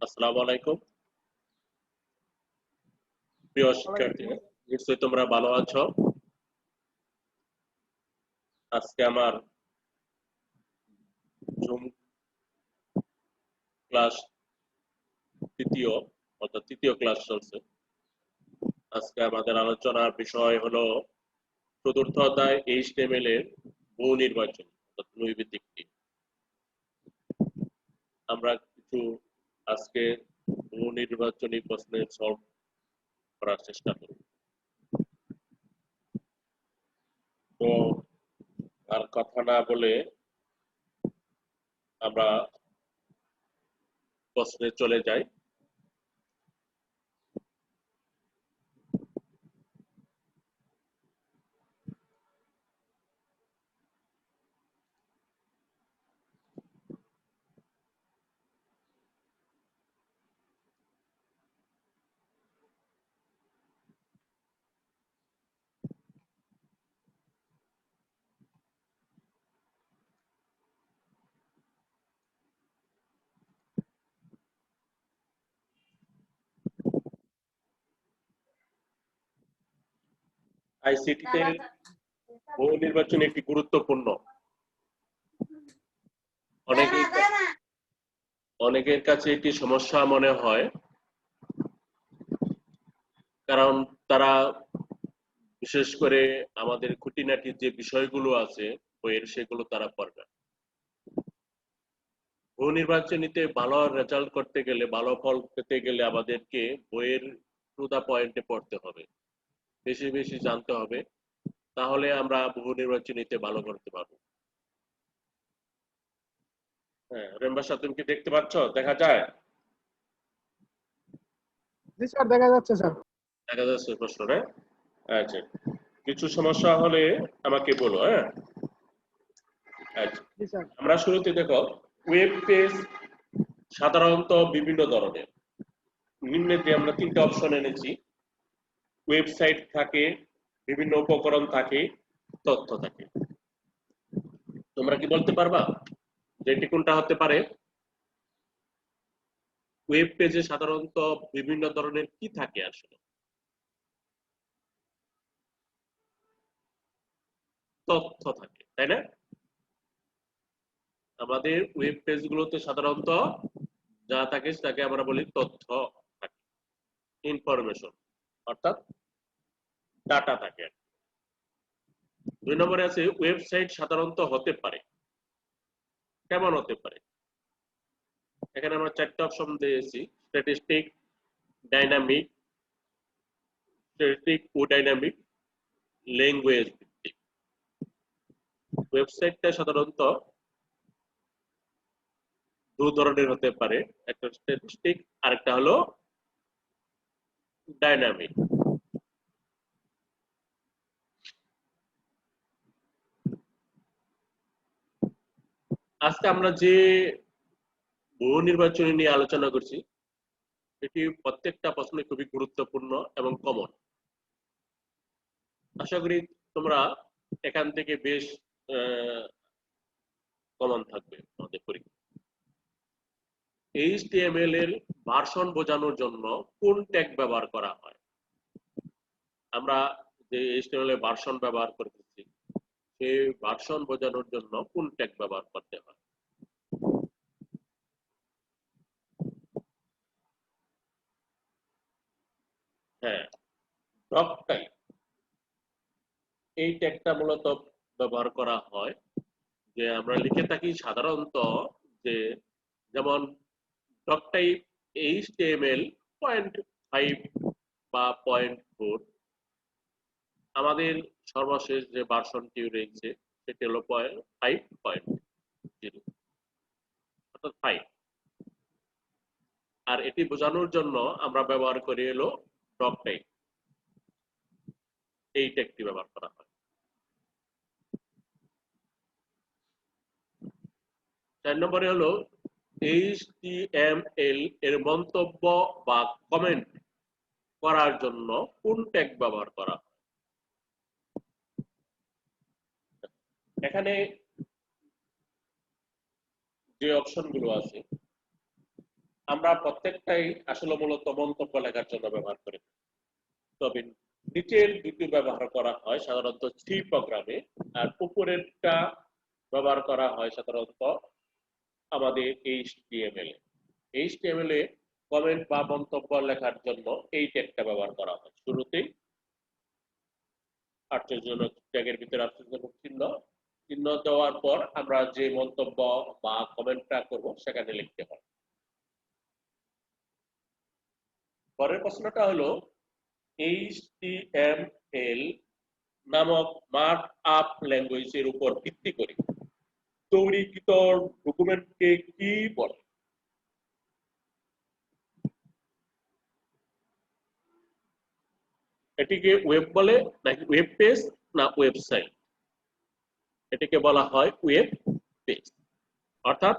আসসালামু আলাইকুম প্রিয় শিক্ষার্থীরা, নিশ্চয়ই তোমরা ভালো আছো। আজকে আমার জুম ক্লাস তৃতীয় ক্লাস চলছে। আজকে আমাদের আলোচনার বিষয় হলো চতুর্থ অধ্যায় HTML এর বহু নির্বাচন অর্থাৎ নৈমিত্তিক টি। আমরা কিছু আজকে বহু নির্বাচনী প্রশ্নের সলভ করার চেষ্টা করব। তো আর কথা না বলে আমরা প্রশ্নে চলে যাই। আইসিটিতে বহু নির্বাচন একটি গুরুত্বপূর্ণ। অনেকের কাছে এটি সমস্যা মনে হয়, কারণ তারা বিশেষ করে আমাদের খুঁটিনাটি যে বিষয়গুলো আছে বইয়ের, সেগুলো তারা পড়ে না। বহু নির্বাচনীতে ভালো রেজাল্ট করতে গেলে, ভালো ফল পেতে গেলে আমাদেরকে বইয়ের টু দা পয়েন্টে পড়তে হবে, বেশি বেশি জানতে হবে, তাহলে আমরা বহু নির্বাচনীতে ভালো করতে পারবো। হ্যাঁ, রেম্বাসা, তুমি কি দেখতে পাচ্ছ? দেখা যায়? জি স্যার, দেখা যাচ্ছে স্যার। দেখা যাচ্ছে প্রশ্নটা? আচ্ছা, কিছু সমস্যা হলে আমাকে বলো। হ্যাঁ, আচ্ছা, জি স্যার। আমরা শুরুতে দেখো, ওয়েব পেজ সাধারণত বিভিন্ন ধরনের। নিম্নে যে আমরা তিনটা অপশন এনেছি, ওয়েবসাইট থাকে, বিভিন্ন উপকরণ থাকে, তথ্য থাকে। তোমরা কি বলতে পারবা যে এটি কোনটা হতে পারে? ওয়েব পেজে সাধারণত বিভিন্ন ধরনের কি থাকে? আসলে তথ্য থাকে, তাই না? আমাদের ওয়েব পেজগুলোতে সাধারণত যা থাকে তাকে আমরা বলি তথ্য থাকে, ইনফরমেশন, অর্থাৎ ডাটা থাকে। 2 নম্বরে আছে ওয়েবসাইট সাধারণত হতে পারে। কেমন হতে পারে? এখানে আমরা 4টা অপশন দিয়েছি: স্ট্যাটিস্টিক, ডাইনামিক, স্ট্যাটিক ও ডাইনামিক, ল্যাঙ্গুয়েজ ভিত্তিক। ওয়েবসাইটটা সাধারণত 2 ধরনের হতে পারে, একটা স্ট্যাটিস্টিক, আরেকটা হলো ডাইনামিক। আজকে আমরা যে বহু নির্বাচনী নিয়ে আলোচনা করছি, এটি প্রত্যেকটা প্রশ্নে খুবই গুরুত্বপূর্ণ এবং কমন। আশা করি তোমরা এখান থেকে বেশ কমন থাকবে আমাদের পরীক্ষা। HTML এর ভার্সন বোঝানোর জন্য কোন ট্যাগ ব্যবহার করা হয়? আমরা যে HTML এর ভার্সন ব্যবহার করতেছি, সেই ভার্সন বোঝানোর জন্য কোন ট্যাগ ব্যবহার করতে হয়? হ্যাঁ, ডক টাইপ। এই ট্যাগটা মূলত ব্যবহার করা হয় যে আমরা লিখে থাকি সাধারণত, যে যেমন ডক টাইপ HTML 0.5 বা 0.4, আমাদের সর্বশেষ যে ভার্সনটি রয়েছে সেটি হলো 5.0, অর্থাৎ 5। আর এটি বোঝানোর জন্য আমরা ব্যবহার করি হলো ডক টাইপ। এই ট্যাগটি ব্যবহার করা হয়। 4 নম্বরে হলো HTML এর মন্তব্য বা কমেন্ট করার জন্য কোন ট্যাগ ব্যবহার করা হয়? এখানে যে অপশনগুলো আছে, আমরা প্রত্যেকটাই আসলে মূলত মন্তব্য লেখার জন্য ব্যবহার করি, তবে নিচের দুটো ব্যবহার করা হয় সাধারণত সি প্রোগ্রামে, আর উপরেরটা ব্যবহার করা হয় সাধারণত আমাদের এইচটিএমএল এ। এইচটিএমএল এ কমেন্ট বা মন্তব্য লেখার জন্য এই ট্যাগটা ব্যবহার করা হয়। শুরুতেই আশ্চর্যজনক ট্যাগের ভিতরে আশ্চর্যজনক চিহ্ন চিহ্ন দেওয়ার পর আমরা যে মন্তব্য বা কমেন্টটা করব সেখানে লিখতে হয়। পরের প্রশ্নটা হলো HTML নামক মার্ক আপ ল্যাঙ্গুয়েজের উপর ভিত্তি করে তৈরিকৃত ডকুমেন্টকে কি বলে? এটিকে ওয়েব বলে নাকি ওয়েব পেজ না ওয়েবসাইট? এটিকে বলা হয় ওয়েব পেজ। অর্থাৎ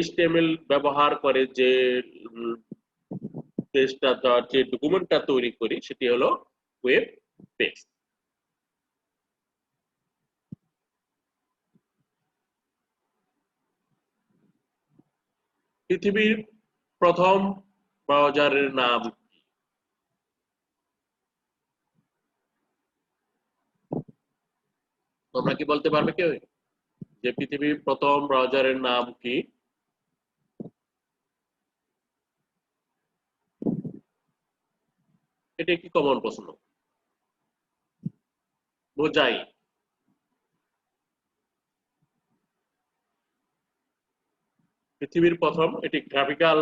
HTML ব্যবহার করে যে পেজটা যে ডকুমেন্টটা তৈরি করি সেটি হলো ওয়েব পেজ। পৃথিবীর প্রথম ব্রাউজারের নাম কি? তোমরা কি বলতে পারবে কেউ যে পৃথিবীর প্রথম ব্রাউজারের নাম কি? এটা একটি কমন প্রশ্ন। বোঝাই পৃথিবীর প্রথম এটি গ্রাফিক্যাল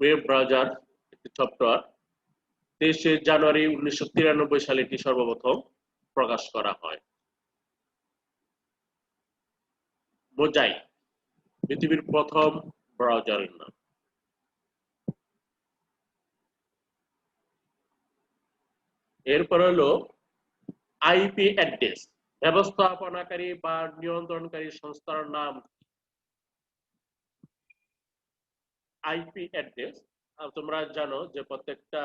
ওয়েব ব্রাউজার একটি সফটওয়্যার 23শে জানুয়ারি 1993 সালে এটি সর্বপ্রথম প্রকাশ করা হয়। বোঝাই পৃথিবীর প্রথম ব্রাউজারের নাম। এরপর হলো আইপি অ্যাড্রেস ব্যবস্থাপনাকারী বা নিয়ন্ত্রণকারী সংস্থার নাম। আইপি অ্যাড্রেস তোমরা জানো যে প্রত্যেকটা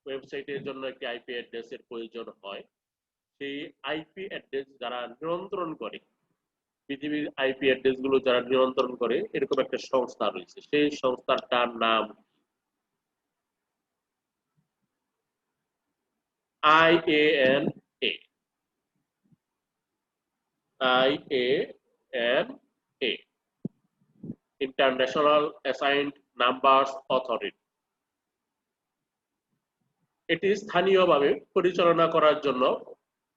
ওয়েবসাইটের জন্য একটি আইপি অ্যাড্রেসের প্রয়োজন হয়। সেই আইপি অ্যাড্রেস যারা নিয়ন্ত্রণ করে, পৃথিবীর আইপি অ্যাড্রেস গুলো যারা নিয়ন্ত্রণ করে এরকম একটা সংস্থা রয়েছে, সেই সংস্থাটার নাম IANA। IANA international assigned numbers authority. এটি স্থানীয়ভাবে পরিচালনা করার জন্য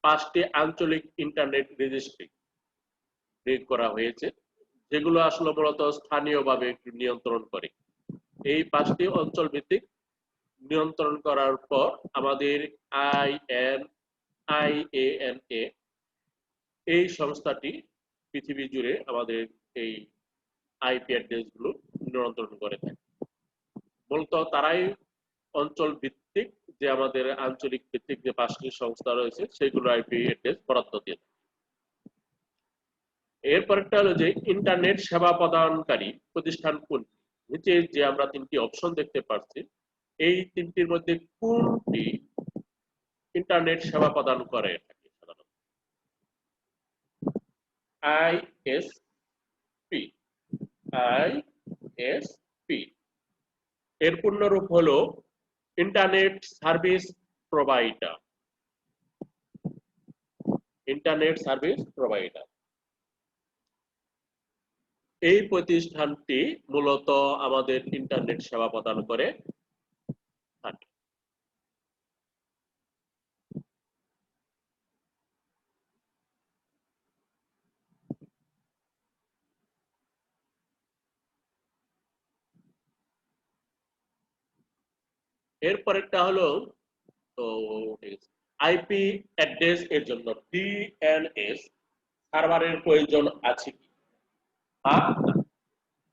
5টি আঞ্চলিক ইন্টারনেট রেজিস্ট্রি ক্রিয়েট করা হয়েছে, যেগুলো আসলে মূলত স্থানীয়ভাবে নিয়ন্ত্রণ করে। এই 5টি অঞ্চল ভিত্তিক নিয়ন্ত্রণ করার পর আমাদের IANA এই সংস্থাটি পৃথিবী জুড়ে আমাদের এই আইপি অ্যাড্রেস গুলো নিয়ন্ত্রণ করে থাকে। মূলত তারাই অঞ্চল ভিত্তিক যে আমাদের আঞ্চলিক ভিত্তিক যে 5টি সংস্থা রয়েছে সেগুলো আইপি অ্যাড্রেস বরাদ্দ দিয়ে থাকে। এরপরটা হলো যে ইন্টারনেট সেবা প্রদানকারী প্রতিষ্ঠান কোনটি? নিচে যে আমরা 3টি অপশন দেখতে পাচ্ছি, এই 3টির মধ্যে কোনটি ইন্টারনেট সেবা প্রদান করে থাকে? সাধারণত আইএসপি। আইএসপি এর পূর্ণরূপ হলো internet service provider. Internet service provider এই প্রতিষ্ঠানটি মূলত আমাদের ইন্টারনেট সেবা প্রদান করে থাকে। এরপরেরটা হলো তো আইপি অ্যাড্রেস এর জন্য ডিএনএস সার্ভারের প্রয়োজন আছে কি?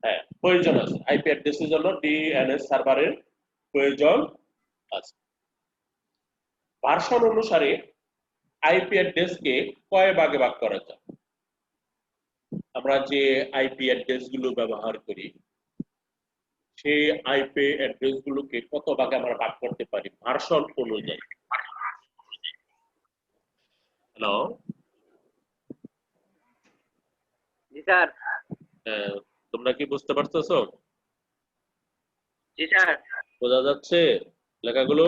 হ্যাঁ, প্রয়োজন আছে। আইপি অ্যাড্রেসের জন্য ডিএনএস সার্ভারের প্রয়োজন আছে। ভার্সন অনুসারে আইপি অ্যাড্রেসকে কয় ভাগে ভাগ করা যায়? আমরা যে আইপি অ্যাড্রেস গুলো ব্যবহার করি সেই আইপি অ্যাড্রেস গুলোকে কত ভাগে আমরা ভাগ করতে পারি ভার্সন অনুযায়ী? হ্যালো, জি স্যার। তোমরা কি বুঝতে পারতেছো? জি স্যার। বোঝা যাচ্ছে লেখাগুলো?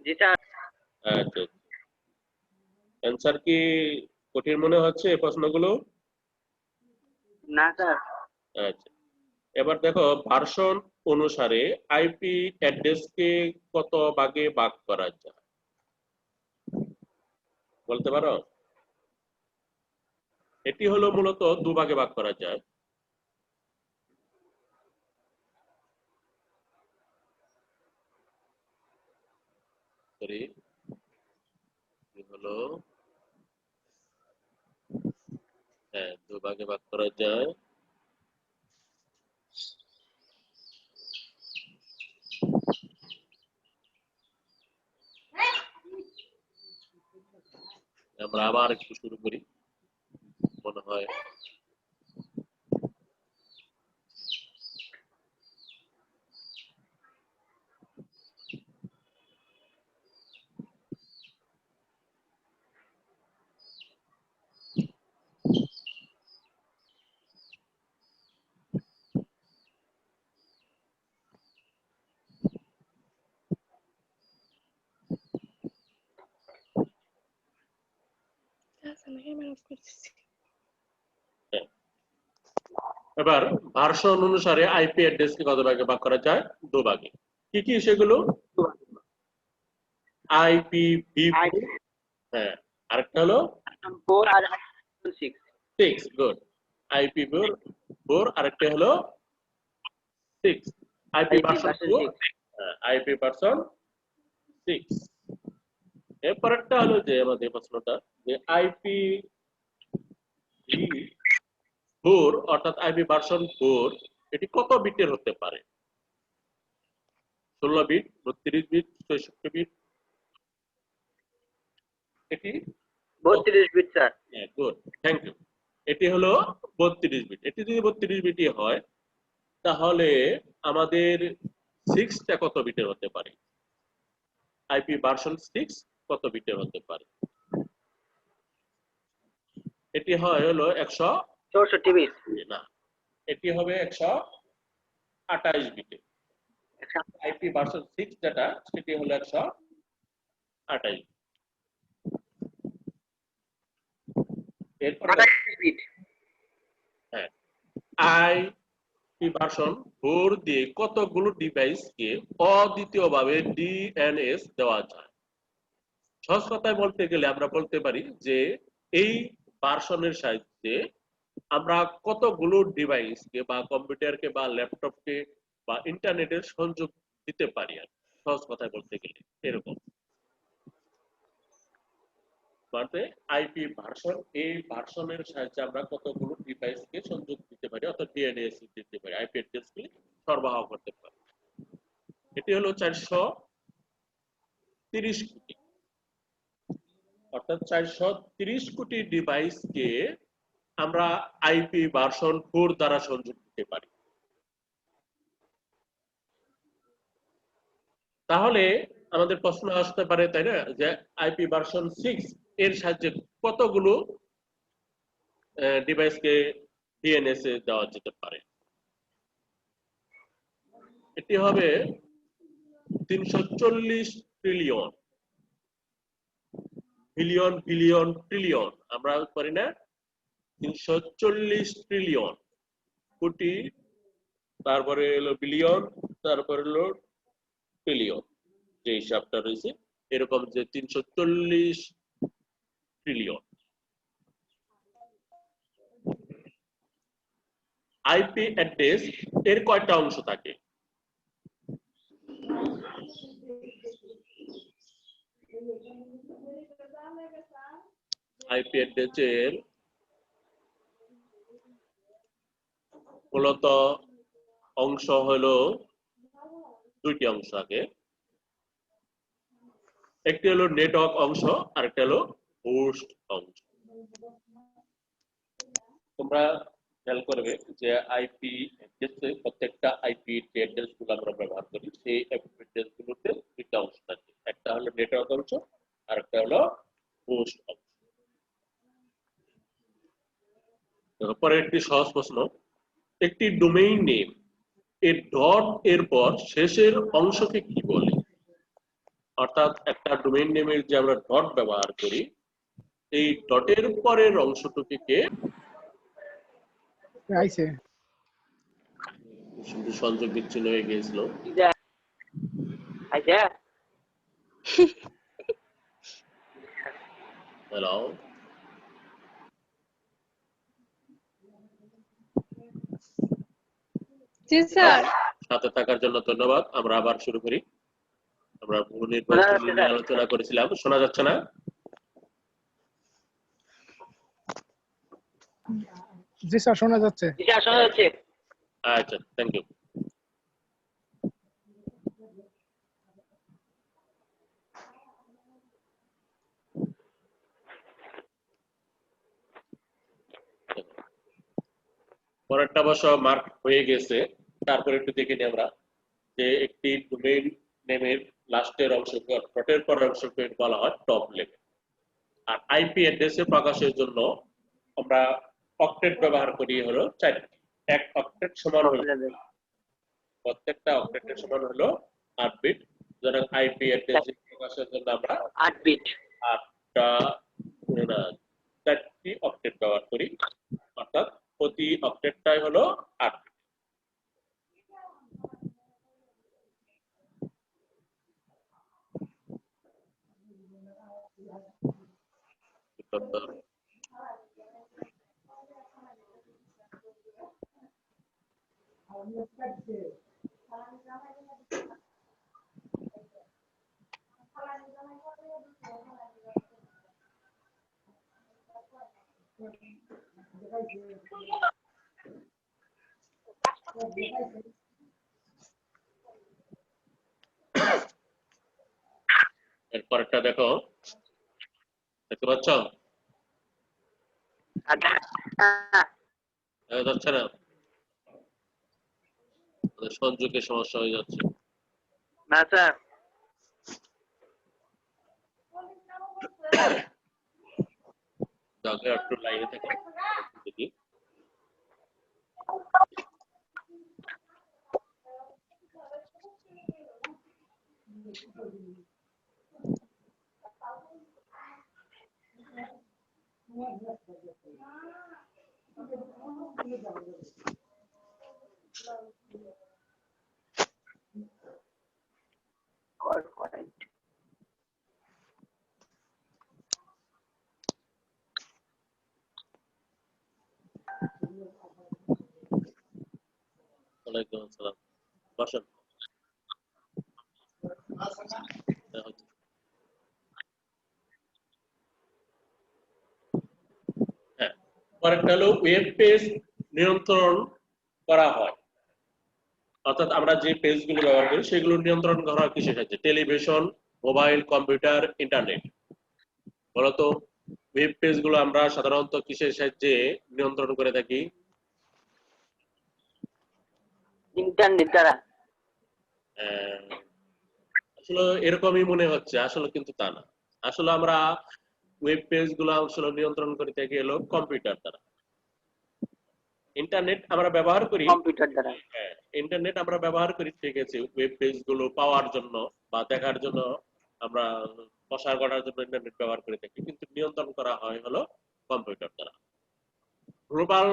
জি স্যার। আচ্ছা, অ্যান্সার কি কঠিন মনে হচ্ছে এই প্রশ্নগুলো? না স্যার। আচ্ছা, এবার দেখো ভার্সন অনুসারে আইপি অ্যাড্রেসকে কত ভাগে ভাগ করা যায় বলতে পারো? এটি হলো মূলত দুভাগে ভাগ করা যায়। সরি, হলো হ্যাঁ, দুভাগে ভাগ করা যায়। আমরা আবার একটু শুরু করি, মনে হয় হ্যাঁ। এবার ভার্সন অনুসারে আইপি অ্যাড্রেসকে কত ভাগে ভাগ করা যায়? দুভাগে। কি কি সেগুলো? আইপিভি, হ্যাঁ, আরেকটা হলো 4 আর 6। 6, গুড। আইপি4, আরেকটা হলো 6। IP version 4, IP version 6। এরপরেরটা হলো যে আমাদের প্রশ্নটা যে আইপি4 অর্থাৎ আইপি ভার্সন 4 এটি কত বিটের হতে পারে? 16 বিট, 32 বিট, 64 বিট? এটি 32 বিট স্যার। হ্যাঁ, গুড, থ্যাংক ইউ। এটি হলো 32 বিট। এটি যদি 32 বিটই হয় তাহলে আমাদের 6টা কত বিটের হতে পারে? আইপি ভার্সন 6 কত বিটের হতে পারে? এটি হয় হলো 64 বিট। না, এটি হবে 128 বিটে। আইপি ভার্সন 6 যেটা সেটি হলো 128। এরপরে 28 বিট। হ্যাঁ, আইপি ভার্সন 4 দিয়ে কতগুলো ডিভাইসকে অদ্বিতীয়ভাবে ডিএনএস দেওয়া যায়? সহজ কথায় বলতে গেলে আমরা বলতে পারি যে এই ভার্সনের সাহায্যে আমরা কতগুলো ডিভাইসকে বা কম্পিউটারকে বা ল্যাপটপকে বা ইন্টারনেটের সংযোগ দিতে পারি। আর সহজ কথায় বলতে গেলে এরকম মানে আইপি ভার্সন, এই ভার্সনের সাহায্যে আমরা কতগুলো ডিভাইসকে সংযোগ দিতে পারি অর্থাৎ ডিএনএস দিতে পারি, আইপি অ্যাড্রেসগুলি সরবরাহ করতে পারি। এটি হলো 430 কোটি, অর্থাৎ 430 কোটি ডিভাইসকে আমরা আইপি ভার্সন 4 দ্বারা সংযোগ দিতে পারি। তাহলে আমাদের প্রশ্ন আসতে পারে, তাই না, যে আইপি ভার্সন 6 এর সাহায্যে কতগুলো ডিভাইসকে ডিএনএস এ দেওয়া যেতে পারে? এটি হবে 340 ট্রিলিয়ন। বিলিয়ন, বিলিয়ন, ট্রিলিয়ন আমরা পারি না? 340 ট্রিলিয়ন কোটি, তারপরে হলো বিলিয়ন, তারপরে হলো ট্রিলিয়ন, যে হিসাবটা রয়েছে এরকম যে 340 ট্রিলিয়ন। আইপি অ্যাড্রেস এর কয়টা অংশ থাকে? আইপি অ্যাড্রেসের মূলত অংশ হলো দুইটি অংশ থাকে। একটি হলো নেটওয়ার্ক অংশ আর একটা হলো হোস্ট অংশ। তোমরা খেয়াল করবে যে আইপি অ্যাড্রেসে প্রত্যেকটা আইপি যে অ্যাড্রেস গুলো আমরা ব্যবহার করি সেই অ্যাড্রেস গুলোতে দুইটা অংশ থাকে, একটা হলো নেটওয়ার্ক অংশ আর একটা হলো হোস্ট অংশ। পরে একটি সহজ প্রশ্ন, একটি ডোমেইন নেম এর ডট এর পর শেষের অংশকে কি বলে? অর্থাৎ একটা ডোমেইন নেমের যে আমরা ডট ব্যবহার করি, এই ডটের পরের অংশটুকুকে আইছে শুধু সংযোগ বিচ্ছিন্ন হয়ে গিয়েছিল। আচ্ছা হ্যালো, জি স্যার। সাথে থাকার জন্য ধন্যবাদ। আমরা আবার শুরু করি। আমরা বহু নির্বাচন নিয়ে আলোচনা করেছিলাম। শোনা যাচ্ছে না? জি স্যার শোনা যাচ্ছে। জি স্যার শোনা যাচ্ছে। আচ্ছা, থ্যাংক ইউ। পরেরটা অবশ্য মার্ক হয়ে গেছে। তারপরে একটু দেখে নিই আমরা যে একটি ডোমেইন নেমের লাস্টের অংশকে ডটের পরের অংশকে বলা হয় টপ লেভেল। আর আইপি অ্যাড্রেসে প্রকাশের জন্য আমরা অক্টেট ব্যবহার করি হলো 4টি। এক অক্টেট সমান হলো, প্রত্যেকটা অক্টেটের সমান হলো 8 বিট। সুতরাং আইপি অ্যাড্রেস প্রকাশের জন্য আমরা 8 বিট 8টা 4টি অক্টেট ব্যবহার করি, অর্থাৎ প্রতি অক্টেটটাই হলো 8 বিট। এরপরটা দেখো, দেখতে পাচ্ছ? যাচ্ছে না, সংযোগের সমস্যা হয়ে যাচ্ছে। না স্যার তাহলে একটু লাইনে থাকো দেখি। ওয়ালাইকুম আসসালাম। বসেন। হ্যাঁ, পরেরটা হলো ওয়েব পেজ নিয়ন্ত্রণ করা হয়। অর্থাৎ আমরা যে পেজগুলো ব্যবহার করি সেগুলো নিয়ন্ত্রণ করা হয় কিসের সাহায্যে? Television, mobile, computer, internet. বলতো ওয়েব পেজগুলো আমরা সাধারণত কিসের সাহায্যে নিয়ন্ত্রণ করে থাকি? ইন্টারনেট দ্বারা। আসলে এরকমই মনে হচ্ছে, আসলে কিন্তু তা না। আসলে আমরা ওয়েব পেজগুলো আসলে নিয়ন্ত্রণ করে থাকি হলো কম্পিউটার দ্বারা। ইন্টারনেট আমরা ব্যবহার করি, কম্পিউটার দ্বারা। হ্যাঁ, ইন্টারনেট আমরা ব্যবহার করি ঠিক আছে ওয়েব পেজগুলো পাওয়ার জন্য বা দেখার জন্য, আমরা প্রসার করার জন্য ইন্টারনেট ব্যবহার করে থাকি, কিন্তু নিয়ন্ত্রণ করা হয় হলো কম্পিউটার দ্বারা। গ্লোবাল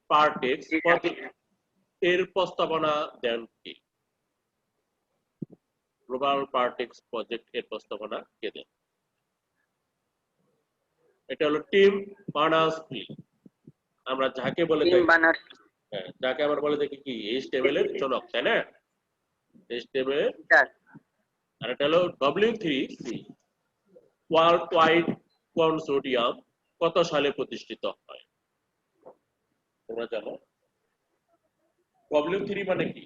পারটেক্স এর প্রস্তাবনা দেন কি? গ্লোবাল পারটেক্স প্রজেক্ট এর প্রস্তাবনা কে দেন? এটা হলো টিম বার্নার্স-লি। আমরা যাকে বলে টিম বার্নার্স, হ্যাঁ, যাকে আমরা বলে থাকি কি এইচটিএমএল এর জনক, তাই না? এইচটিএমএল। স্যার আর এটা হলো W3C ওয়ার্ল্ড ওয়াইড কনসোর্টিয়াম কত সালে প্রতিষ্ঠিত হয়? তোমরা জানো? W3 মানে কি?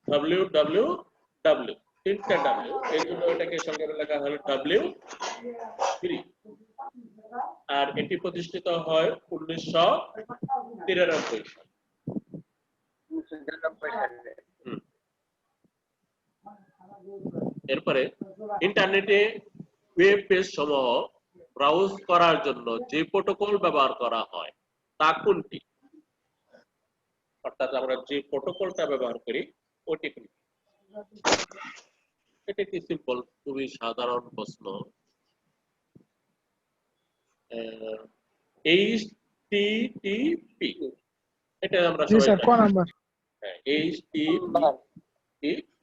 WWW, তিনটা W, এই জন্য এটাকে সংক্ষেপে লেখা হলো W3। আর এটি প্রতিষ্ঠিত হয় 1993 সালে। এরপরে ইন্টারনেটে ওয়েব পেজ সমূহ ব্রাউজ করার জন্য যে প্রোটোকল ব্যবহার করা হয় তা কোনটি? অর্থাৎ আমরা যে প্রোটোকলটা ব্যবহার করি ওটিপি। এটা কি সিম্পল, খুবই সাধারণ প্রশ্ন। HTTP এটা আমরা জি সবাই স্যার, ক জানি। নাম্বার? হ্যাঁ, HTTP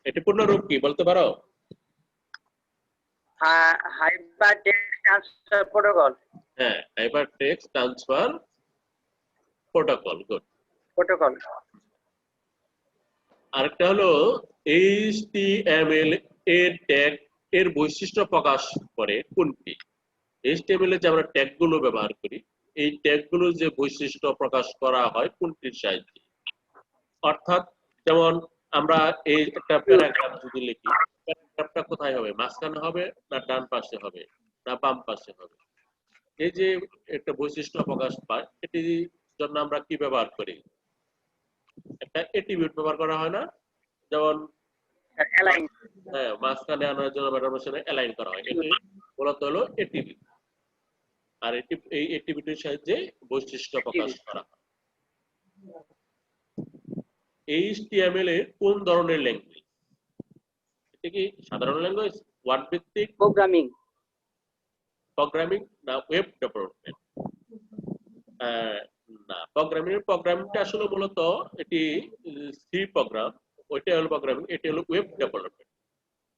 এটা পূর্ণরূপ কি বলতে পারো? Hyper text transfer protocol. হ্যাঁ, hyper text transfer protocol. Good. Protocol. আরেকটা হলো HTML এর ট্যাগ এর বৈশিষ্ট্য প্রকাশ করে কোনটি? HTML এ যে আমরা ট্যাগ গুলো ব্যবহার করি, এই ট্যাগ গুলো যে বৈশিষ্ট্য প্রকাশ করা হয় কোনটির সাহায্যে? অর্থাৎ যেমন আমরা এই একটা প্যারাগ্রাফ যদি লিখি, প্যারাগ্রাফটা কোথায় হবে? মাঝখানে হবে না ডান পাশে হবে না বাম পাশে হবে? এই যে একটা বৈশিষ্ট্য প্রকাশ পায়, এটির জন্য আমরা কি ব্যবহার করি? একটা এট্রিবিউট ব্যবহার করা হয় না? যেমন অ্যালাইন। হ্যাঁ, মাঝখানে আনার জন্য ম্যাটার অ্যালাইন করা হয়, এটি মূলত হলো এট্রিবিউট। আর এই এট্রিবিউটের সাহায্যে বৈশিষ্ট্য প্রকাশ করা হয়। HTML এর কোন ধরনের ল্যাঙ্গুয়েজ? এটা কি সাধারণ ল্যাঙ্গুয়েজ, ওয়ার্ড ভিত্তিক, প্রোগ্রামিং? প্রোগ্রামিং না ওয়েব ডেভেলপমেন্ট? না, প্রোগ্রামিংটা আসলে মূলত এটি সি প্রোগ্রাম, ওইটা হলো প্রোগ্রামিং, এটি হলো ওয়েব ডেভেলপমেন্ট।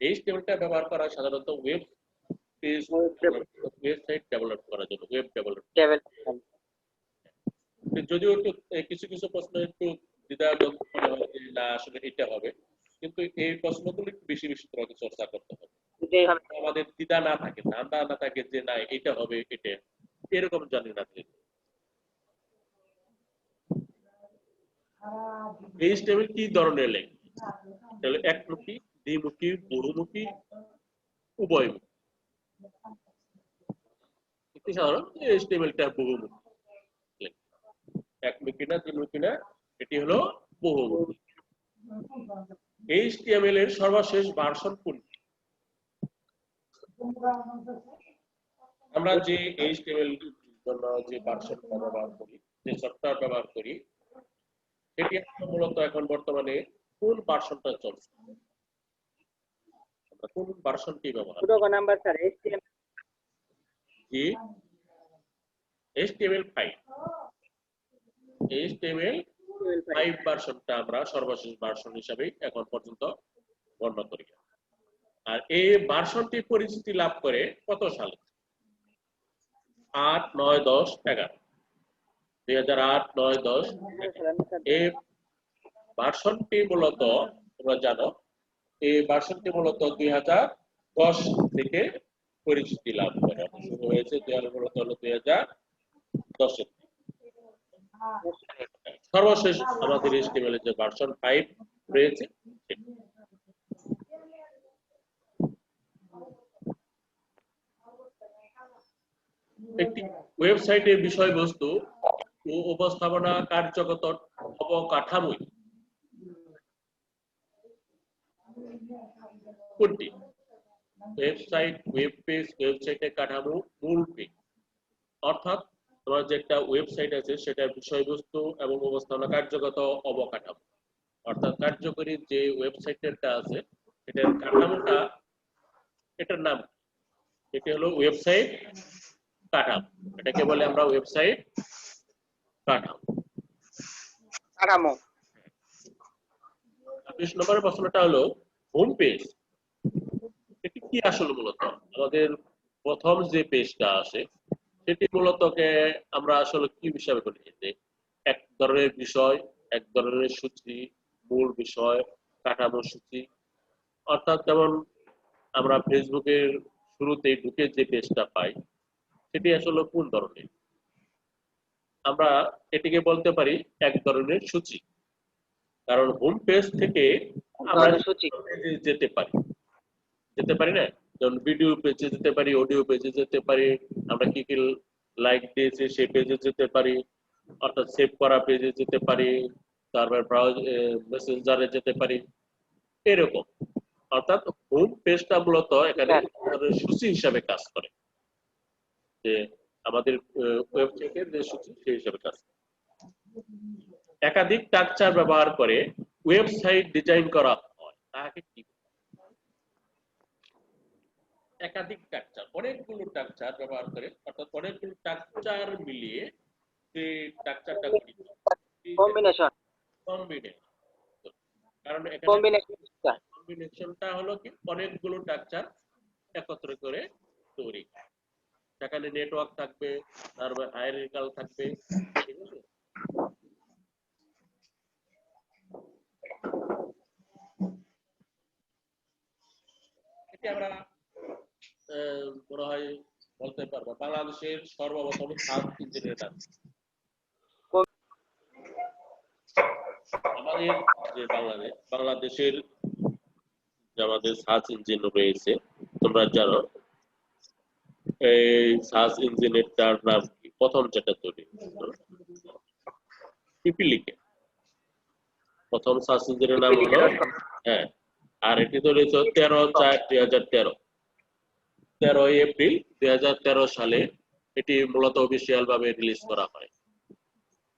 HTML-টা ব্যবহার করা সাধারণত ওয়েব পেজ ওয়েবসাইট ডেভেলপ করার জন্য, ওয়েব ডেভেলপমেন্ট। যদিও একটু কিছু কিছু প্রশ্ন একটু দ্বিধাদ্বন্দ্ব মনে হয় যে না আসলে এটা হবে, কিন্তু এই প্রশ্নগুলো একটু বেশি বেশি তোমাকে চর্চা করতে হবে। আমাদের দ্বিধা না থাকে, ধান্দা না থাকে যে না এটা হবে এটা, এরকম জানি না থাকে। HTML কি ধরনের ল্যাঙ্গুয়েজ? তাহলে একমুখী, দ্বিমুখী, বহুমুখী, উভয়মুখী? একটি সাধারণ HTML-টা বহুমুখী, একমুখী না দ্বিমুখী না, এটি হলো বহুমুখী। HTML এর সর্বশেষ ভার্সন কোনটি? আমরা যে HTML জন্য যে ভার্সন ব্যবহার করি, যে সফটওয়্যার ব্যবহার করি, সেটি মূলত এখন বর্তমানে কোন ভার্সনটা চলছে? আমরা কোন ভার্সনটি ব্যবহার করি? কত নাম্বার স্যার? জি, HTML5। HTML5 ভার্সনটা আমরা সর্বশেষ ভার্সন হিসাবে এখন পর্যন্ত গণ্য করি। আর এই ভার্সনটি পরিচিতি লাভ করে কত সালে? 8, 9, 10, 11। 2008, 9, 10। এই ভার্সনটি মূলত তোমরা জানো, এই ভার্সনটি মূলত 2010 থেকে পরিচিতি লাভ করে। শুরু হয়েছে মূলত হলো 2010 এর। সর্বশেষ আমাদের HTML এর যে ভার্সন 5 রয়েছে, একটি ওয়েবসাইটের বিষয়বস্তু ও উপস্থাপনা কার্যগত অবকাঠামোই কোনটি? ওয়েবসাইট, ওয়েব পেজ, ওয়েবসাইটের কাঠামো, মূল পেজ। অর্থাৎ তোমার যে একটা ওয়েবসাইট আছে সেটার বিষয়বস্তু এবং উপস্থাপনা কার্যগত অবকাঠামো, অর্থাৎ কার্যকরী যে ওয়েবসাইটটা আছে এটার কাঠামোটা, এটার নাম, এটি হলো ওয়েবসাইট কাঠামো। এটাকে বলে আমরা ওয়েবসাইট কাঠামো। 20 নম্বরের প্রশ্নটা হলো হোম পেজ। এটি কি আসলে মূলত? আমাদের প্রথম যে পেজটা আসে সেটি মূলত আমরা আসলে কি হিসাবে করি? যে এক ধরনের বিষয়, এক ধরনের সূচি, মূল বিষয়, কাঠামো, সূচি। অর্থাৎ যেমন আমরা ফেসবুকের শুরুতে ঢুকে যে পেজটা পাই সেটি আসলে কোন ধরনের? আমরা এটিকে বলতে পারি এক ধরনের সূচি, কারণ হোম পেজ থেকে আমরা যেতে পারি না? যেমন ভিডিও পেজে যেতে পারি, অডিও পেজে যেতে পারি, আমরা কি কি লাইক দিয়েছি সেই পেজে যেতে পারি, অর্থাৎ সেভ করা পেজে যেতে পারি, তারপর মেসেঞ্জারে যেতে পারি, এরকম। অর্থাৎ হোম পেজটা মূলত এখানে সূচি হিসাবে কাজ করে, যে আমাদের ওয়েবসাইটের যে সূচি সেই হিসাবে কাজ করে। একাধিক স্ট্রাকচার ব্যবহার করে ওয়েবসাইট ডিজাইন করা হয় তাকে কি বলে? একাধিক স্ট্রাকচার, অনেকগুলো স্ট্রাকচার ব্যবহার করে, অর্থাৎ অনেকগুলো স্ট্রাকচার মিলিয়ে যে স্ট্রাকচারটা গঠিত কম্বিনেশন কম্বিনেশন। কারণ এখানে কম্বিনেশনটা হলো কি অনেকগুলো স্ট্রাকচার একত্র করে তৈরি, সেখানে নেটওয়ার্ক থাকবে, তারপর হায়ারার্কিক্যাল থাকবে, ঠিক আছে? এটি আমরা মনে হয় বলতে পারবো বাংলাদেশের সর্বপ্রথম সার্চ ইঞ্জিনের নাম। আমাদের যে বাংলাদেশের যে আমাদের সার্চ ইঞ্জিন রয়েছে, তোমরা জানো এই সার্চ ইঞ্জিনের নাম কি? প্রথম যেটা তৈরি পিপিলিকে, প্রথম সার্চ ইঞ্জিনের নাম হলো, হ্যাঁ, আর এটি তৈরি হয়েছে 13/4/2013, 13 এপ্রিল 2013 সালে এটি মূলত অফিসিয়াল ভাবে রিলিজ করা হয়,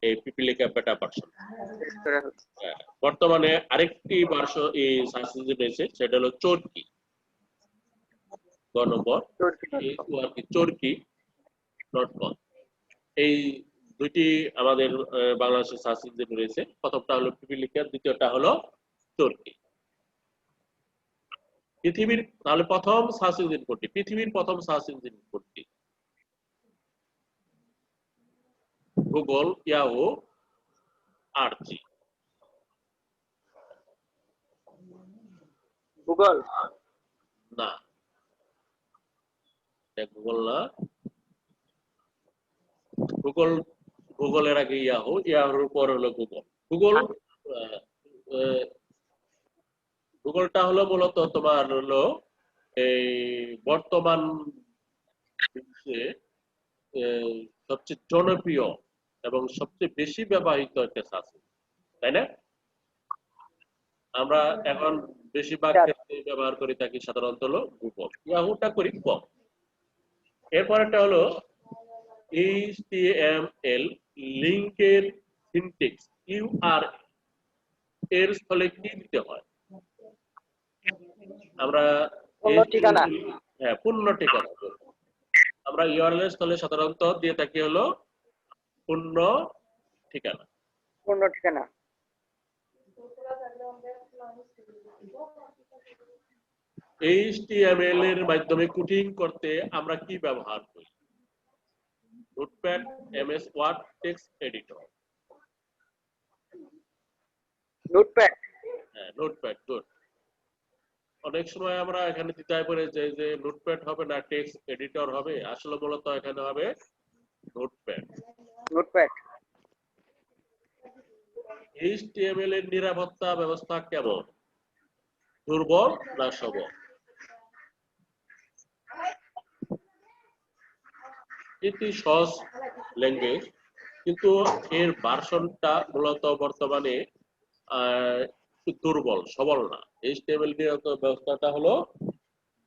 এই পিপিলিকা বেটা ভার্সন। বর্তমানে আরেকটি ভার্সন এই সার্চ ইঞ্জিন রয়েছে, সেটা হলো চরকি, গ নম্বর চরকি.com। এই দুইটি আমাদের বাংলাদেশের সার্চ ইঞ্জিন রয়েছে, প্রথমটা হলো পিপিলিকা, দ্বিতীয়টা হলো চরকি। পৃথিবীর তাহলে প্রথম সার্চ ইঞ্জিন কোনটি? পৃথিবীর প্রথম সার্চ ইঞ্জিন কোনটি? Google, Yahoo, আর্চি। গুগল না, গুগল না। গুগলের আগে ইয়াহু, ইয়াহুর পর হলো গুগল। গুগলটা হলো মূলত তোমার হলো এই বর্তমান বিশ্বে সবচেয়ে জনপ্রিয় এবং সবচেয়ে বেশি ব্যবহৃত একটা সার্চ, তাই না? আমরা এখন বেশিরভাগ ক্ষেত্রে ব্যবহার করি থাকি সাধারণত হলো গুগল, ইয়াহুটা করি কম। এরপরটা হলো HTML লিংকের সিনট্যাক্স URL এর স্থলে কি দিতে হয়? আমরা ঠিকানা, হ্যাঁ, পূর্ণ ঠিকানা। আমরা URL এর স্থলে সাধারণত দিয়ে থাকি হলো পূর্ণ ঠিকানা। পূর্ণ ঠিকানা। HTML এর মাধ্যমে কোডিং করতে আমরা কি ব্যবহার করি? Notepad, MS Word, text editor. Notepad. হ্যাঁ, নোটপ্যাড, গুড। অনেক সময় আমরা এখানে দ্বিধায় পড়ে যাই যে নোটপ্যাড হবে না টেক্সট এডিটর হবে, আসলে মূলত এখানে হবে নোটপ্যাড। নোটপ্যাড। HTML এর নিরাপত্তা ব্যবস্থা কেমন? দুর্বল না সবল? এটি সহজ ল্যাঙ্গুয়েজ, কিন্তু এর ভার্সনটা মূলত বর্তমানে দুর্বল, সবল না। HTML নিরাপত্তা ব্যবস্থাটা হলো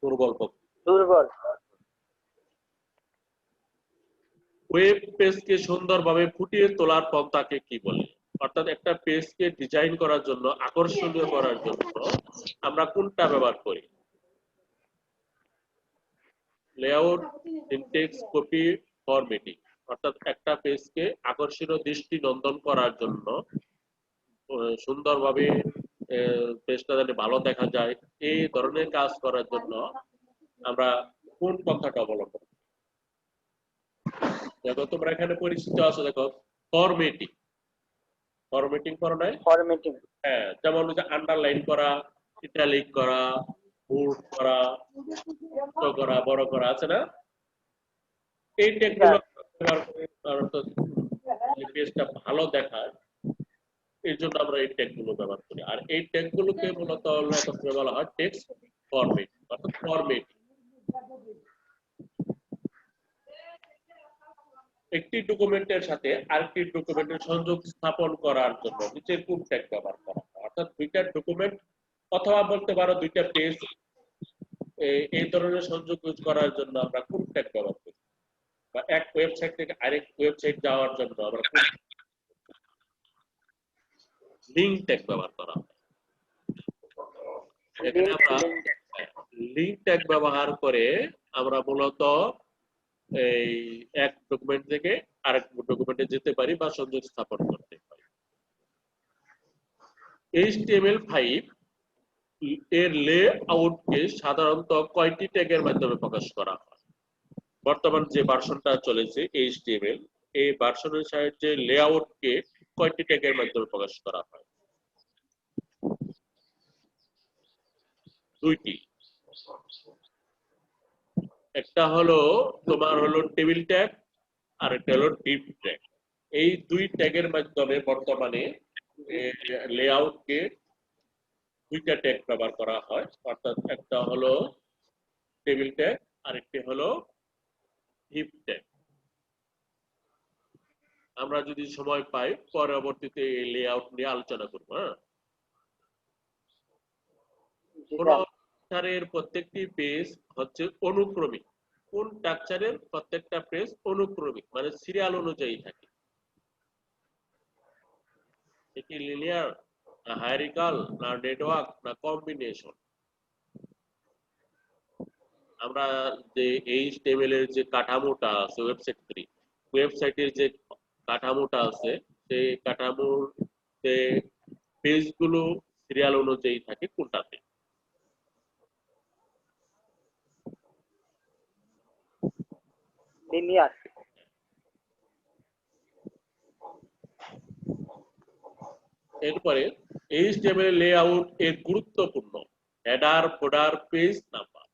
দুর্বল দুর্বল। ওয়েব পেজকে সুন্দরভাবে ফুটিয়ে তোলার পন্থাকে কি বলে? অর্থাৎ একটা পেজকে ডিজাইন করার জন্য, আকর্ষণীয় করার জন্য আমরা কোনটা ব্যবহার করি? Layout, syntax, copy, formatting. অর্থাৎ একটা পেজকে আকর্ষণীয় দৃষ্টি নন্দন করার জন্য, সুন্দরভাবে পেজটা যাতে ভালো দেখা যায়, এই ধরনের কাজ করার জন্য আমরা কোন পন্থাটা অবলম্বন করি? দেখো তোমরা এখানে পরিচিত আছে, দেখো ফরম্যাটিং। ফরম্যাটিং করো নাই? ফরম্যাটিং। হ্যাঁ, যেমন আন্ডারলাইন করা, ইটালিক করা, বোল্ড করা, ছোট করা, বড় করা, আছে না? এই টেকগুলো ব্যবহার করে পেজটা ভালো দেখায়, এই জন্য আমরা এই টেকগুলো ব্যবহার করি। আর এই টেকগুলোকে মূলত বলা হয় টেক্সট ফরম্যাটিং, অর্থাৎ ফরম্যাটিং। একটি ডকুমেন্টের সাথে আরেকটি ডকুমেন্টের সংযোগ স্থাপন করার জন্য নিচের কোন ট্যাগ ব্যবহার করা হয়? অর্থাৎ দুইটা ডকুমেন্ট অথবা বলতে পারো দুইটা পেজ, এই ধরনের সংযোগ করার জন্য আমরা কোন ট্যাগ ব্যবহার করি? বা এক ওয়েবসাইট থেকে আরেক ওয়েবসাইট যাওয়ার জন্য আমরা কোন লিঙ্ক ট্যাগ ব্যবহার করা হয়। এখানে আমরা লিঙ্ক ট্যাগ ব্যবহার করে আমরা মূলত এই এক ডকুমেন্ট থেকে আরেক ডকুমেন্টে যেতে পারি বা সংযোগ স্থাপন করতে পারি। HTML5 এর লেআউটকে সাধারণত কয়টি ট্যাগের মাধ্যমে প্রকাশ করা হয়? বর্তমান যে ভার্সনটা চলেছে HTML, এই ভার্সনের সাহায্যে লেআউটকে কয়টি ট্যাগের মাধ্যমে প্রকাশ করা হয়? দুইটি। একটা হলো তোমার হলো টেবিল ট্যাগ আর একটা হলো ডিভ ট্যাগ। এই দুই ট্যাগের মাধ্যমে বর্তমানে লেআউটকে দুইটা ট্যাগ ব্যবহার করা হয়, অর্থাৎ একটা হলো টেবিল ট্যাগ আর একটি হলো ডিভ ট্যাগ। আমরা যদি সময় পাই পরবর্তীতে এই লেআউট নিয়ে আলোচনা করব। হ্যাঁ, কোন স্ট্রাকচারের প্রত্যেকটি পেজ হচ্ছে অনুক্রমিক। কোন স্ট্রাকচারের প্রত্যেকটা পেজ অনুক্রমিক মানে সিরিয়াল অনুযায়ী থাকে। এটি লিনিয়ার না হায়ারিকাল না নেটওয়ার্ক না কম্বিনেশন? আমরা যে HTML এর যে কাঠামোটা আছে ওয়েবসাইটের যে কাঠামোটা আছে সেই কাঠামোতে পেজগুলো সিরিয়াল অনুযায়ী থাকে কোনটাতে? লিনিয়ার। এরপরে HTML লেআউট এর গুরুত্বপূর্ণ হেডার, ফোল্ডার, পেজ নাম্বার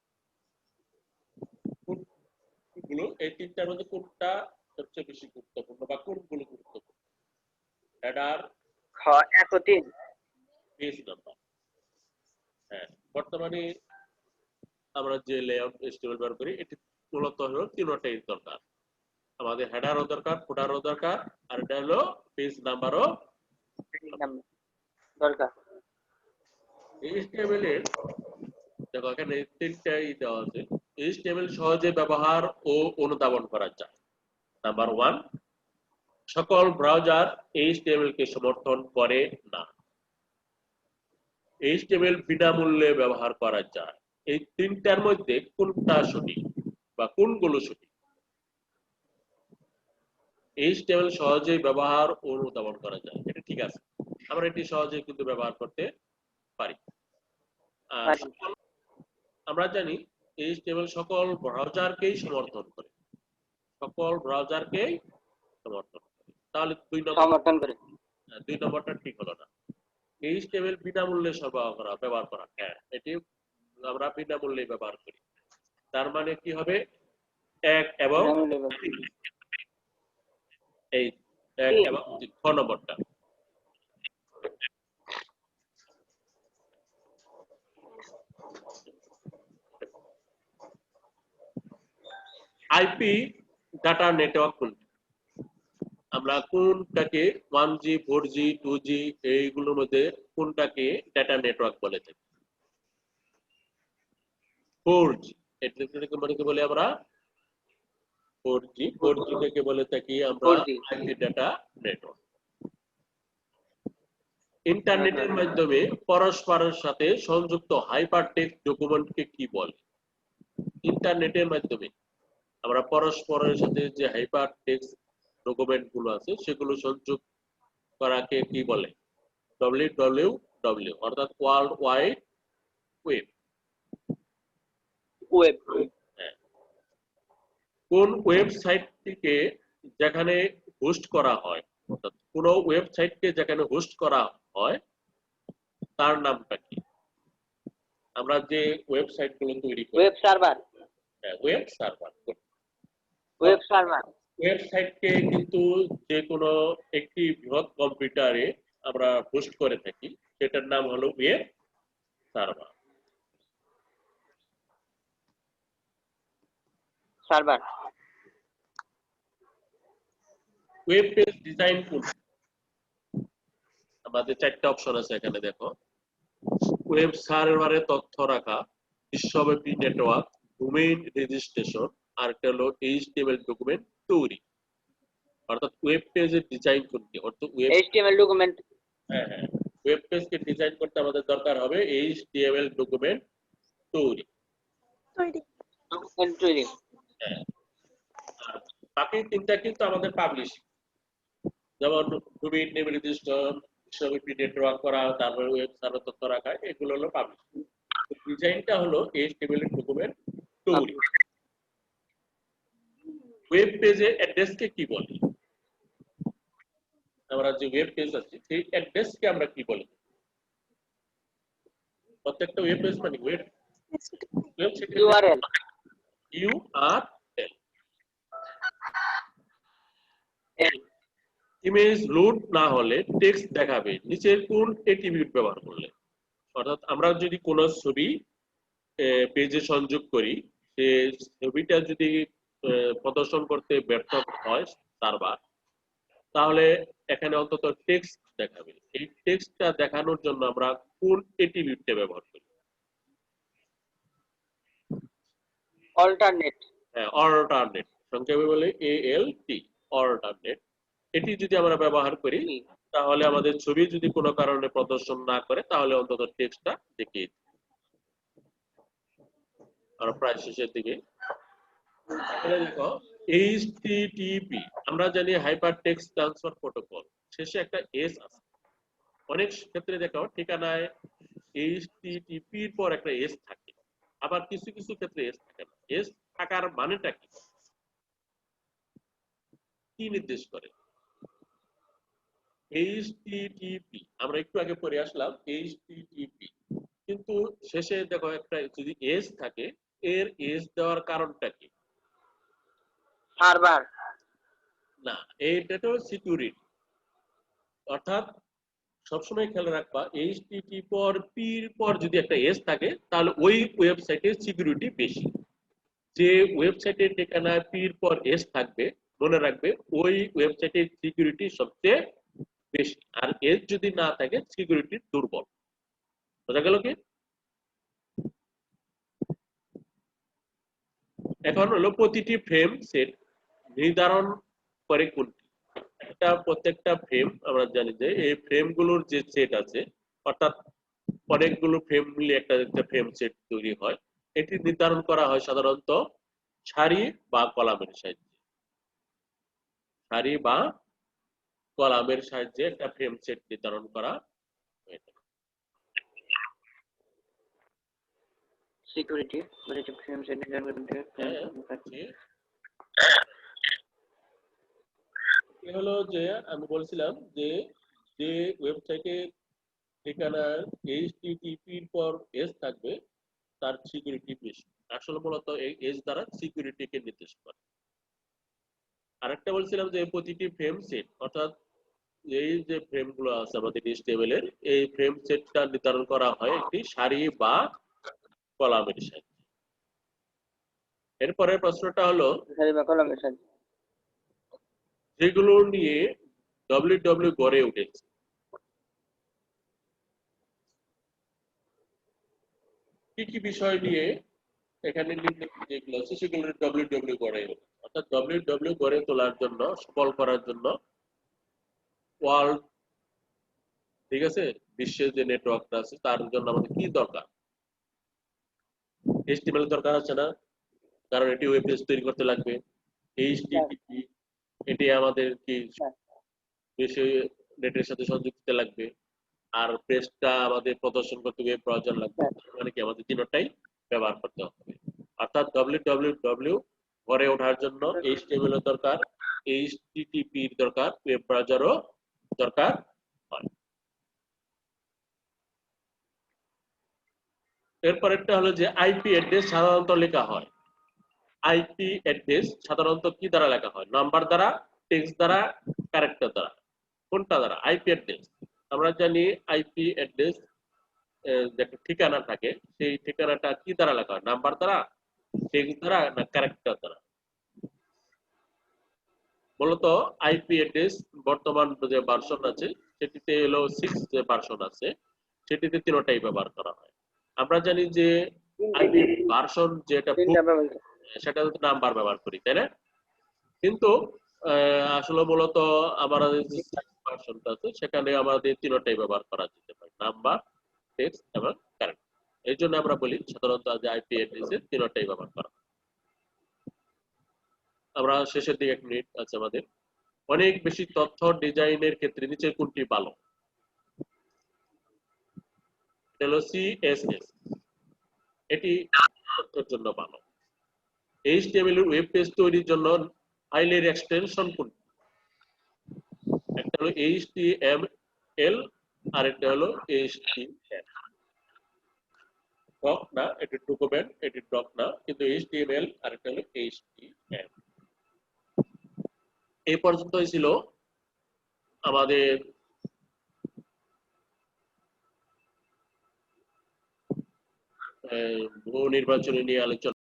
গুলো এই তিনটার মধ্যে কোনটা সবচেয়ে বেশি গুরুত্বপূর্ণ বা কোনগুলো গুরুত্বপূর্ণ? হেডার, 1 ও 3। Page number. হ্যাঁ, বর্তমানে আমরা যে লেআউট HTML ব্যবহার করি এটি মূলত হলো তিনটাই দরকার। আমাদের হেডারও দরকার, ফুটারও দরকার, আর এটা হলো পেজ নাম্বারও দরকার। HTML এর দেখো এখানে তিনটাই দেওয়া আছে। HTML সহজে ব্যবহার ও অনুধাবন করা যায়। নাম্বার 1, সকল ব্রাউজার HTML কে সমর্থন করে না। HTML বিনামূল্যে ব্যবহার করা যায়। এই তিনটার মধ্যে কোনটা সঠিক বা কোনগুলো সঠিক? HTML সহজেই ব্যবহার ও অনুধাবন করা যায়, এটা ঠিক আছে, আমরা এটি সহজেই কিন্তু ব্যবহার করতে পারি। আর আমরা জানি HTML সকল ব্রাউজারকেই সমর্থন করে, সকল ব্রাউজারকেই সমর্থন করে। তাহলে দুই নম্বরটা ঠিক হলো না। HTML বিনামূল্যে ব্যবহার করা, হ্যাঁ এটি আমরা বিনামূল্যে ব্যবহার করি। তার মানে কি হবে? এক এবং এই এক এবং খ নম্বরটা। আইপি ডাটা নেটওয়ার্ক কোনটি? আমরা কোনটাকে 1G 4G 2G এইগুলোর মধ্যে কোনটাকে ডাটা নেটওয়ার্ক বলে থাকি? 4G। এটাকে বলে আমরা 4G থেকে বলে থাকি আমরা আইপি ডাটা নেটওয়ার্ক। ইন্টারনেটের মাধ্যমে পরস্পরের সাথে সংযুক্ত হাইপারটেক্সট ডকুমেন্টকে কি বলে? ইন্টারনেটের মাধ্যমে আমরা পরস্পরের সাথে যে হাইপারটেক্সট ডকুমেন্ট গুলো আছে সেগুলো সংযোগ করাকে কি বলে? WWW, অর্থাৎ ওয়ার্ল্ড ওয়াইড ওয়েব। কোন ওয়েবসাইটটিকে যেখানে হোস্ট করা হয়, অর্থাৎ কোন ওয়েবসাইটকে যেখানে হোস্ট করা হয় তার নামটা কি? আমরা যে ওয়েবসাইট গুলো তৈরি করি, web server. Web server. Web server ওয়েবসাইটকে কিন্তু যে কোনো একটি বৃহৎ কম্পিউটারে আমরা হোস্ট করে থাকি, সেটার নাম হলো web server. Server. Web page design কোন? আমাদের চারটা অপশন আছে এখানে দেখো। ওয়েব সার্ভারে তথ্য রাখা, বিশ্বব্যাপী নেটওয়ার্ক, ডোমেইন রেজিস্ট্রেশন, আর একটা হলো HTML ডকুমেন্ট তৈরি। অর্থাৎ ওয়েব পেজের ডিজাইন কোনটি? অর্থাৎ ওয়েব HTML ডকুমেন্ট হ্যাঁ হ্যাঁ, ওয়েব পেজকে ডিজাইন করতে আমাদের দরকার হবে HTML ডকুমেন্ট তৈরি। তৈরি। হ্যাঁ, আর বাকি তিনটা কিন্তু আমাদের পাবলিশিং, যেমন ডোমেইন নেম রেজিস্ট্রেশন, বিশ্বব্যাপী নেটওয়ার্ক করা, তারপরে ওয়েব সার্ভার তথ্য রাখা, এগুলো হলো পাবলিশিং। ডিজাইনটা হলো HTML ডকুমেন্ট তৈরি। ওয়েব পেজের অ্যাড্রেসকে কি বলে? আমরা যে ওয়েব পেজ আছে সেই অ্যাড্রেসকে আমরা কি বলি? প্রত্যেকটা ওয়েব পেজ মানে ওয়েবসাইট ইউআরএল। URL। এল। ইমেজ লোড না হলে টেক্সট দেখাবে নিচের কোন অ্যাট্রিবিউট ব্যবহার করলে? অর্থাৎ আমরা যদি কোনো ছবি পেজে সংযোগ করি, সে ছবিটা যদি প্রদর্শন করতে ব্যর্থ হয় সার্ভার, তাহলে এখানে অন্তত টেক্সট দেখাবে। এই টেক্সটটা দেখানোর জন্য আমরা কোন অ্যাট্রিবিউটটা ব্যবহার করি? অল্টারনেট। হ্যাঁ, অল্টারনেট, সংক্ষেপে বলে ALT, অল্টারনেট। এটি যদি আমরা ব্যবহার করি তাহলে আমাদের ছবি যদি কোনো কারণে প্রদর্শন না করে তাহলে অন্তত টেক্সটটা দেখিয়ে দিই। আমরা প্রায় শেষের দিকে। তাহলে দেখো HTTP, আমরা জানি হাইপার টেক্সট ট্রান্সফার প্রোটোকল, শেষে একটা এস আছে। অনেক ক্ষেত্রে দেখো ঠিকানায় HTTP এর পর একটা এস থাকে, আবার কিছু কিছু ক্ষেত্রে এস থাকে না। এস থাকার মানেটা কি, কি নির্দেশ করে? HTTP আমরা একটু আগে পড়ে আসলাম HTTP, কিন্তু শেষে দেখো একটা যদি এস থাকে, এর এস দেওয়ার কারণটা কি? সার্ভার। না, এইটা তো সিকিউরিটি। অর্থাৎ সবসময় খেয়াল রাখবা HTTP পর যদি একটা এস থাকে তাহলে ওই ওয়েবসাইটের সিকিউরিটি বেশি। যে ওয়েবসাইটের ঠিকানায় পির পর এস থাকবে, মনে রাখবে ওই ওয়েবসাইটের সিকিউরিটি সবচেয়ে বেশি। আর এস যদি না থাকে সিকিউরিটি দুর্বল। বোঝা গেল কি? এখন হলো প্রতিটি ফ্রেম সেট নির্ধারণ করে কোনটি? প্রত্যেকটা ফ্রেম আমরা জানি যে এই ফ্রেমগুলোর যে সেট আছে, অর্থাৎ অনেকগুলো ফ্রেম মিলে একটা ফ্রেম সেট তৈরি হয়। এটি নির্ধারণ করা হয় সাধারণত সারি বা কলামের সাহায্যে। সারি বা কলামের সাহায্যে একটা ফ্রেম সেট নির্ধারণ করা হয়ে থাকে। সিকিউরিটি ফ্রেম সেট এ হলো যে আমি বলছিলাম যে যে ওয়েবসাইটে ঠিকানার HTTP এর পর এস থাকবে তার সিকিউরিটি বেশি। আসলে মূলত এই এস দ্বারা সিকিউরিটিকে নির্দেশ করে। আরেকটা বলছিলাম যে প্রতিটি ফ্রেম সেট, অর্থাৎ এই যে ফ্রেমগুলো আছে আমাদের HTML এর, এই ফ্রেম সেটটা নির্ধারণ করা হয় একটি সারি বা কলামের সাহায্যে। এরপরের প্রশ্নটা হলো সারি বা কলামের সাহায্যে। যেগুলো নিয়ে WW গড়ে উঠেছে, কি কি বিষয় নিয়ে এখানে যেগুলো আছে সেগুলো WW গড়ে ওঠে। অর্থাৎ WW গড়ে তোলার জন্য, সফল করার জন্য ওয়ার্ল্ড, ঠিক আছে, বিশ্বের যে নেটওয়ার্কটা আছে তার জন্য আমাদের কি দরকার? HTML দরকার আছে না? কারণ এটি ওয়েব পেজ তৈরি করতে লাগবে। HTTP এটি আমাদের কি বেশি নেটের সাথে সংযুক্ত করতে লাগবে। আর পেজটা আমাদের প্রদর্শন করতে ওয়েব ব্রাউজার লাগবে, মানে কি আমাদের তিনটাই ব্যবহার করতে হবে। অর্থাৎ WWW গড়ে ওঠার জন্য HTML এর দরকার, HTTP এর দরকার, ওয়েব ব্রাউজারও দরকার হয়। এরপরেরটা হলো যে আইপি অ্যাড্রেস সাধারণত লেখা হয়। আইপি অ্যাড্রেস সাধারণত কি দ্বারা লেখা হয়? নাম্বার দ্বারা, টেক্সট দ্বারা, ক্যারেক্টার দ্বারা? কোনটা দ্বারা? IP address. আমরা জানি আইপি অ্যাড্রেস যে একটা ঠিকানা থাকে, সেই ঠিকানাটা কি দ্বারা লেখা হয়? নাম্বার দ্বারা, টেক্সট দ্বারা, না ক্যারেক্টার দ্বারা? মূলত আইপি অ্যাড্রেস বর্তমান যে ভার্সন আছে সেটিতে হলো 6 যে ভার্সন আছে সেটিতে তিনটাই ব্যবহার করা হয়। আমরা জানি যে আইপি ভার্সন যেটা সেটা নাম্বার ব্যবহার করি, তাই না? কিন্তু আসলে মূলত আমাদের যে ভার্সনটা আছে সেখানে আমাদের তিনটাই ব্যবহার করা যেতে পারে, নাম্বার, টেক্সট এবং কারেন্ট। এই জন্য আমরা বলি সাধারণত যে আইপি অ্যাড্রেসে তিনটাই ব্যবহার করা। আমরা শেষের দিকে 1 মিনিট আছে আমাদের। অনেক বেশি তথ্য ডিজাইনের ক্ষেত্রে নিচে কোনটি ভালো? এটা হলো সিএসএস, এটি তথ্যের জন্য ভালো। এইচটিএমএল এর ওয়েব পেজ তৈরির জন্য ফাইলের এক্সটেনশন কোনটি? একটা হলো এইচটিএমএল আর একটা হলো এইচটিএম। ডক না, এটি ডকুমেন্ট, এটি ডক না, কিন্তু এইচটিএমএল আর একটা হলো এইচটিএম। এই পর্যন্তই ছিল আমাদের বহু নির্বাচনী নিয়ে আলোচনা।